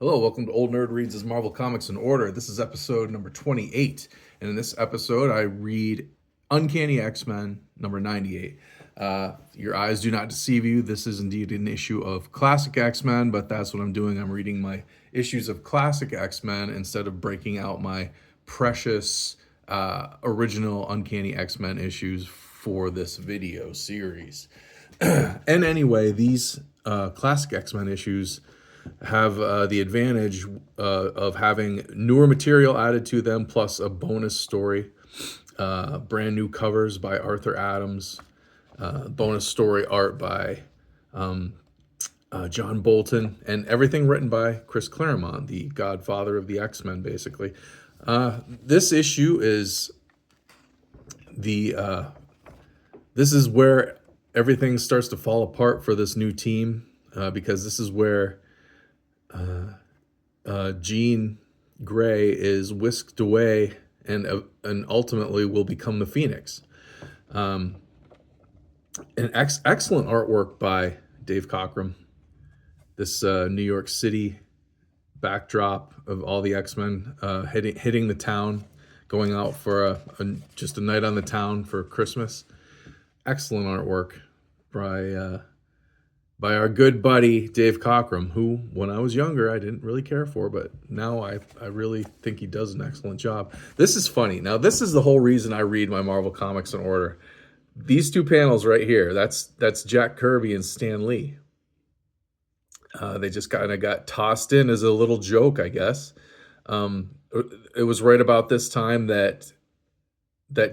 Hello, welcome to Old Nerd Reads his Marvel Comics in Order. This is episode number 28. And in this episode, I read Uncanny X-Men number 98. Your eyes do not deceive you. This is indeed an issue of Classic X-Men, but that's what I'm doing. I'm reading my issues of Classic X-Men instead of breaking out my precious original Uncanny X-Men issues for this video series. And anyway, these Classic X-Men issues have the advantage of having newer material added to them, plus a bonus story, brand new covers by Arthur Adams, bonus story art by John Bolton, and everything written by Chris Claremont, the godfather of the X-Men, basically. This issue is this is where everything starts to fall apart for this new team, because this is where Jean Grey is whisked away and ultimately will become the Phoenix. Excellent artwork by Dave Cockrum. This New York City backdrop of all the X-Men hitting the town, going out for just a night on the town for Christmas. Excellent artwork by our good buddy Dave Cockrum, who, when I was younger, I didn't really care for, but now I really think he does an excellent job. This is funny. Now, this is the whole reason I read my Marvel Comics in order. These two panels right here, that's Jack Kirby and Stan Lee. They just kind of got tossed in as a little joke, I guess. It was right about this time that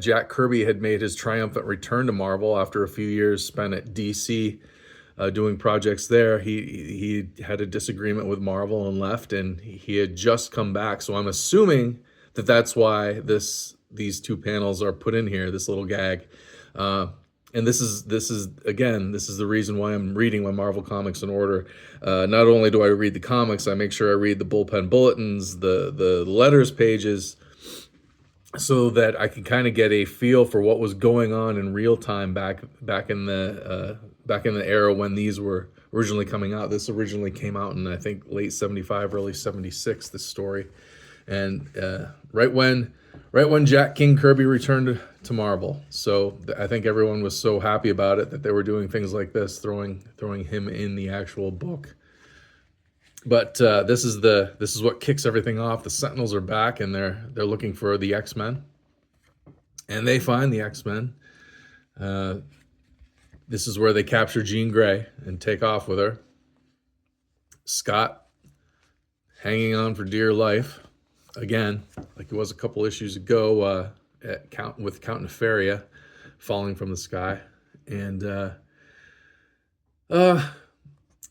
Jack Kirby had made his triumphant return to Marvel after a few years spent at DC. Doing projects there. He had a disagreement with Marvel and left, and he had just come back. So I'm assuming that that's why these two panels are put in here, this little gag. And this is the reason why I'm reading my Marvel Comics in order. Not only do I read the comics, I make sure I read the bullpen bulletins, the letters pages, so that I can kind of get a feel for what was going on in real time back in the era when these were originally coming out. This originally came out in, I think, late 75, early 76, this story. And right when Jack King Kirby returned to Marvel. So I think everyone was so happy about it that they were doing things like this, throwing him in the actual book. But this is what kicks everything off. The Sentinels are back, and they're looking for the X-Men, and they find the X-Men. This is where they capture Jean Grey and take off with her. Scott hanging on for dear life again, like it was a couple issues ago with Count Nefaria falling from the sky, and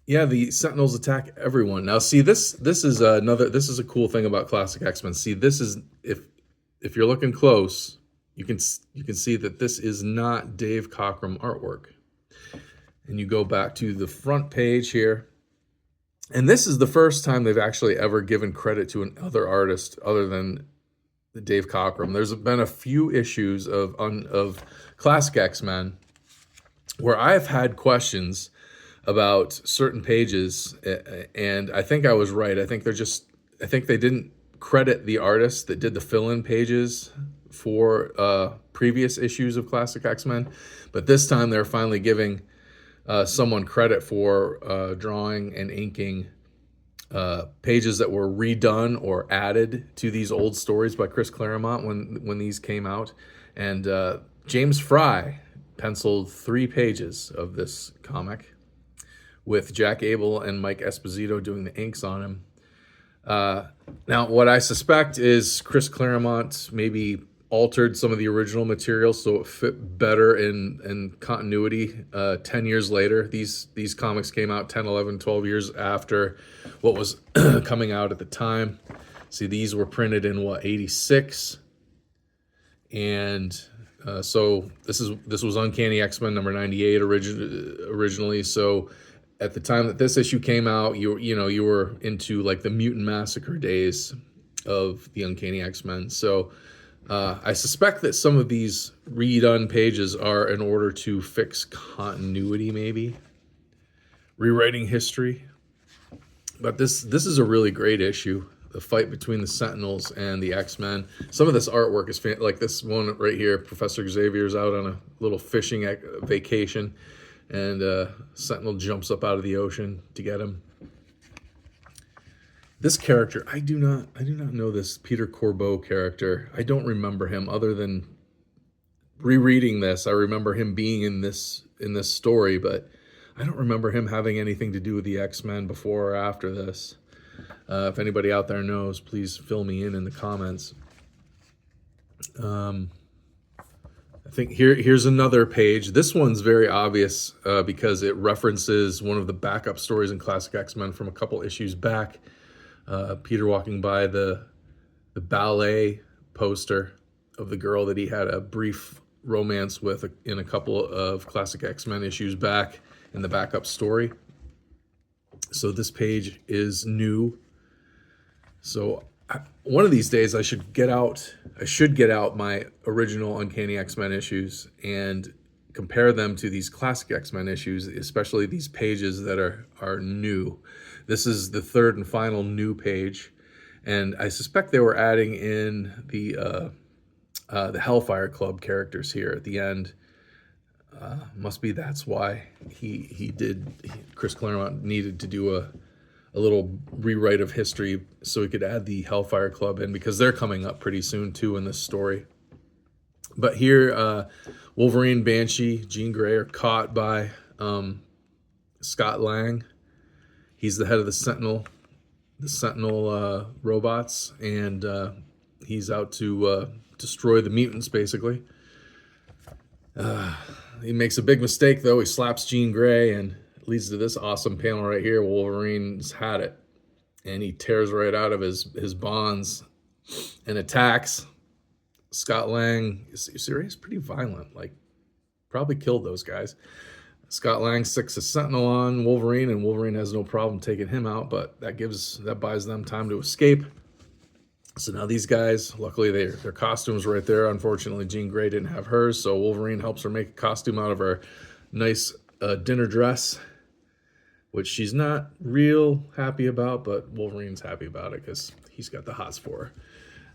yeah, the Sentinels attack everyone. Now, see, this is a cool thing about Classic X-Men. See, this is, if you're looking close, you can see that this is not Dave Cockrum artwork. And you go back to the front page here, and this is the first time they've actually ever given credit to another artist other than Dave Cockrum. There's been a few issues of Classic X-Men where I've had questions about certain pages, and I think I was right. I think they didn't credit the artist that did the fill-in pages for previous issues of Classic X-Men, but this time they're finally giving someone credit for drawing and inking pages that were redone or added to these old stories by Chris Claremont when these came out. And James Fry penciled 3 pages of this comic, with Jack Abel and Mike Esposito doing the inks on him. Now, what I suspect is Chris Claremont maybe altered some of the original material so it fit better in continuity 10 years later. These comics came out 10, 11, 12 years after what was coming out at the time. See, these were printed in, 86? And so this was Uncanny X-Men number 98 originally. So at the time that this issue came out, you were into like the Mutant Massacre days of the Uncanny X-Men. So I suspect that some of these redone pages are in order to fix continuity, maybe rewriting history. But this is a really great issue. The fight between the Sentinels and the X-Men. Some of this artwork is like this one right here. Professor Xavier's out on a little fishing vacation, and Sentinel jumps up out of the ocean to get him. This character, I do not know this Peter Corbeau character. I don't remember him other than rereading this. I remember him being in this story, but I don't remember him having anything to do with the X-Men before or after this. If anybody out there knows, please fill me in the comments. I think here's another page. This one's very obvious because it references one of the backup stories in Classic X-Men from a couple issues back. Peter walking by the ballet poster of the girl that he had a brief romance with in a couple of Classic X-Men issues back in the backup story. So this page is new. So one of these days I should get out my original Uncanny X-Men issues and compare them to these Classic X-Men issues, especially these pages that are new. This is the third and final new page, and I suspect they were adding in the Hellfire Club characters here at the end. Must be that's why Chris Claremont needed to do a little rewrite of history so he could add the Hellfire Club in, because they're coming up pretty soon too in this story. But here, Wolverine, Banshee, Jean Grey are caught by Scott Lang. He's the head of the Sentinel robots, and he's out to destroy the mutants, basically. He makes a big mistake, though. He slaps Jean Grey, and it leads to this awesome panel right here. Wolverine's had it, and he tears right out of his bonds and attacks Scott Lang. He's pretty violent, like probably killed those guys. Scott Lang sticks a Sentinel on Wolverine, and Wolverine has no problem taking him out, but that buys them time to escape. So now these guys, luckily their costumes right there. Unfortunately, Jean Grey didn't have hers, so Wolverine helps her make a costume out of her nice dinner dress, which she's not real happy about, but Wolverine's happy about it because he's got the hots for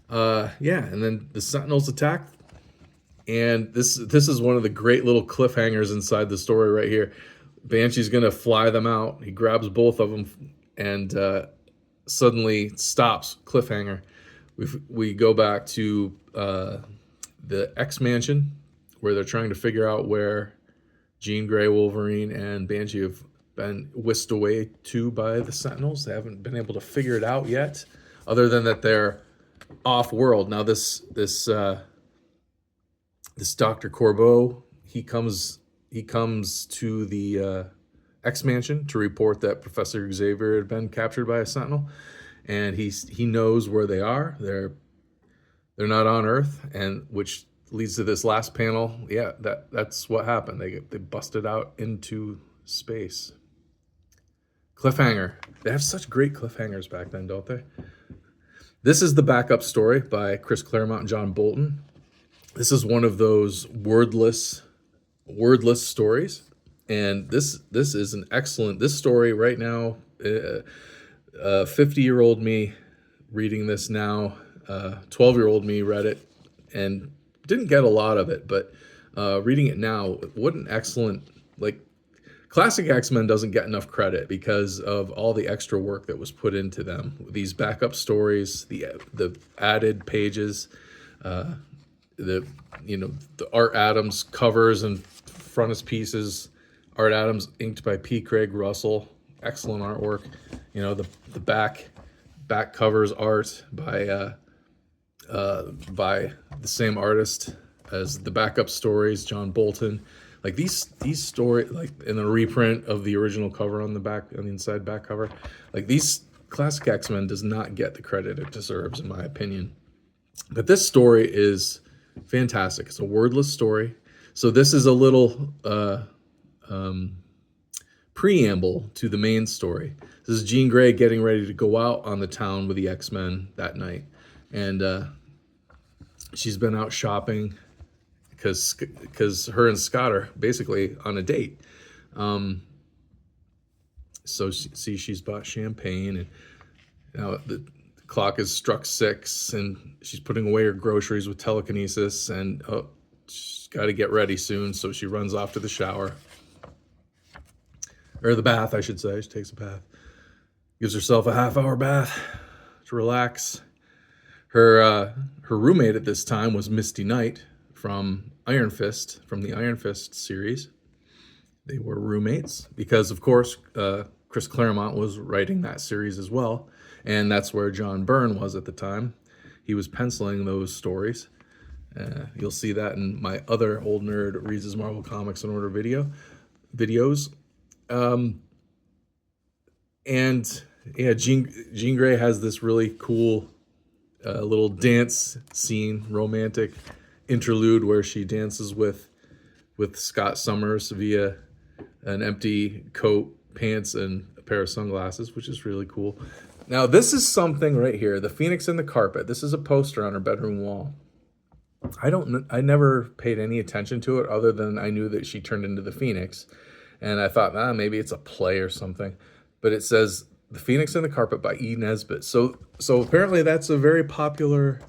her. And then the Sentinels attack. And this is one of the great little cliffhangers inside the story right here. Banshee's going to fly them out. He grabs both of them and suddenly stops. Cliffhanger. We go back to the X-Mansion, where they're trying to figure out where Jean Grey, Wolverine, and Banshee have been whisked away to by the Sentinels. They haven't been able to figure it out yet, other than that they're off-world. Now this Dr. Corbeau, he comes to the X-Mansion to report that Professor Xavier had been captured by a Sentinel, and he knows where they are. They're not on Earth, and which leads to this last panel. Yeah, that's what happened. They busted out into space. Cliffhanger. They have such great cliffhangers back then, don't they? This is the backup story by Chris Claremont and John Bolton. This is one of those wordless stories, and this is an excellent. This story right now, 50-year-old me reading this now, 12-year-old me read it and didn't get a lot of it, but reading it now, what an excellent, like, Classic X-Men doesn't get enough credit because of all the extra work that was put into them. These backup stories, the added pages, the Art Adams covers and frontispieces. Art Adams inked by P. Craig Russell, excellent artwork. The back covers art by the same artist as the backup stories, John Bolton. Like these stories, like in the reprint of the original cover on the inside back cover, like these Classic X-Men does not get the credit it deserves, in my opinion. But this story is fantastic. It's a wordless story. So this is a little preamble to the main story. This is Jean Grey getting ready to go out on the town with the X-Men that night. And she's been out shopping because her and Scott are basically on a date. So see, she's bought champagne, and now the clock has struck 6, and she's putting away her groceries with telekinesis, and she's got to get ready soon. So she runs off to the shower, or the bath, I should say. She takes a bath, gives herself a half-hour bath to relax. Her roommate at this time was Misty Knight from Iron Fist, from the Iron Fist series. They were roommates because, of course, Chris Claremont was writing that series as well, and that's where John Byrne was at the time. He was penciling those stories. You'll see that in my other Old Nerd Reads His Marvel Comics in Order videos. And yeah, Jean Grey has this really cool little dance scene, romantic interlude where she dances with Scott Summers via an empty coat, pants, and a pair of sunglasses, which is really cool. Now, this is something right here, the Phoenix in the Carpet. This is a poster on her bedroom wall. I never paid any attention to it other than I knew that she turned into the Phoenix. And I thought, maybe it's a play or something. But it says The Phoenix in the Carpet by E. Nesbitt. So apparently that's a very popular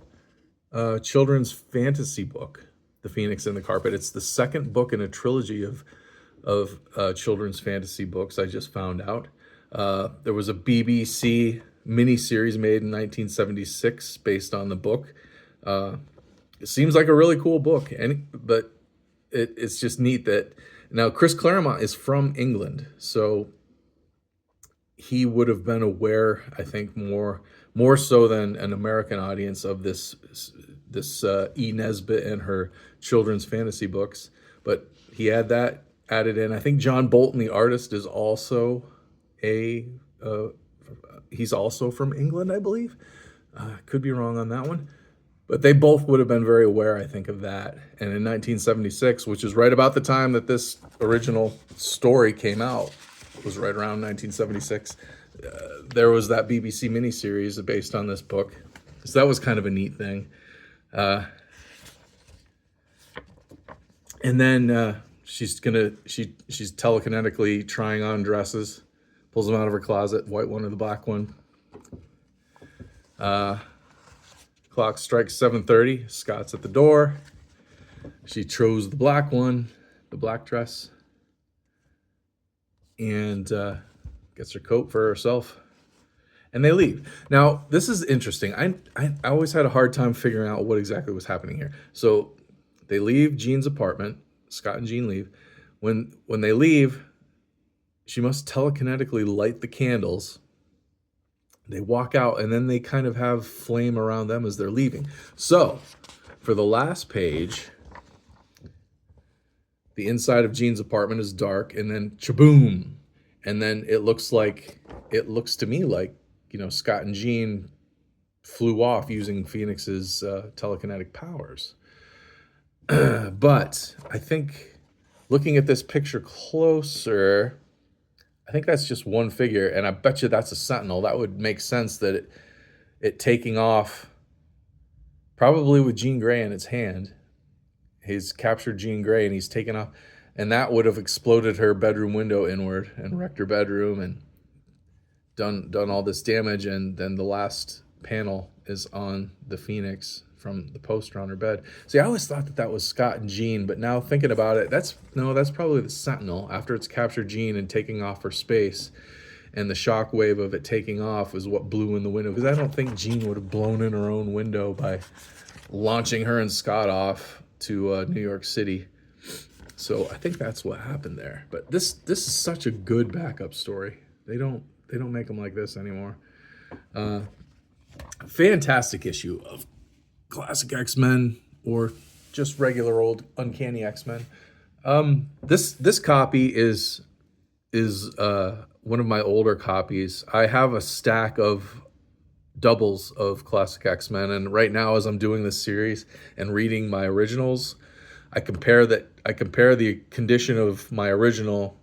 children's fantasy book, The Phoenix in the Carpet. It's the second book in a trilogy of children's fantasy books, I just found out. There was a BBC miniseries made in 1976 based on the book. It seems like a really cool book, but it's just neat that now Chris Claremont is from England, so he would have been aware, I think, more so than an American audience of this E. Nesbitt and her children's fantasy books. But he had that added in. I think John Bolton, the artist, is also he's also from England, I believe. Could be wrong on that one. But they both would have been very aware, I think, of that. And in 1976, which is right about the time that this original story came out, it was right around 1976, there was that BBC miniseries based on this book. So that was kind of a neat thing. And then she's telekinetically trying on dresses, pulls them out of her closet, white one or the black one. Clock strikes 7:30. Scott's at the door. She chose the black one, the black dress, and gets her coat for herself. And they leave. Now, this is interesting. I always had a hard time figuring out what exactly was happening here. So they leave Jean's apartment. Scott and Jean leave. When they leave, she must telekinetically light the candles. They walk out, and then they kind of have flame around them as they're leaving. So, for the last page, the inside of Jean's apartment is dark, and then chaboom, and then it looks to me like, Scott and Jean flew off using Phoenix's telekinetic powers. But I think looking at this picture closer, I think that's just one figure, and I bet you that's a Sentinel. That would make sense that it taking off, probably with Jean Grey in its hand. He's captured Jean Grey, and he's taken off, and that would have exploded her bedroom window inward and wrecked her bedroom and done all this damage. And then the last panel is on the Phoenix from the poster on her bed. See, I always thought that was Scott and Jean, but now thinking about it, that's probably the Sentinel after it's captured Jean and taking off for space. And the shock wave of it taking off is what blew in the window, because I don't think Jean would have blown in her own window by launching her and Scott off to New York City. So I think that's what happened there. But this is such a good backup story. They don't make them like this anymore. Fantastic issue of Classic X-Men, or just regular old Uncanny X-Men. This copy is one of my older copies. I have a stack of doubles of Classic X-Men, and right now, as I'm doing this series and reading my originals, I compare the condition of my original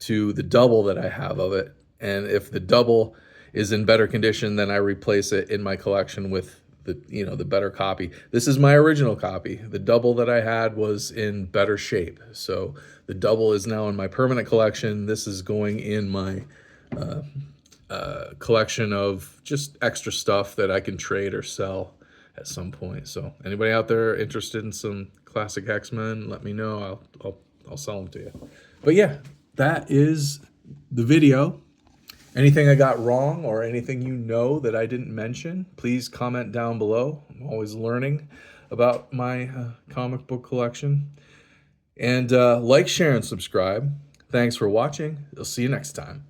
to the double that I have of it, and if the double is in better condition, then I replace it in my collection with the better copy. This is my original copy. The double that I had was in better shape, so the double is now in my permanent collection. This is going in my collection of just extra stuff that I can trade or sell at some point. So anybody out there interested in some classic X-Men, let me know. I'll sell them to you. But yeah, that is the video. Anything I got wrong or anything you know that I didn't mention, please comment down below. I'm always learning about my comic book collection. And like, share, and subscribe. Thanks for watching. I'll see you next time.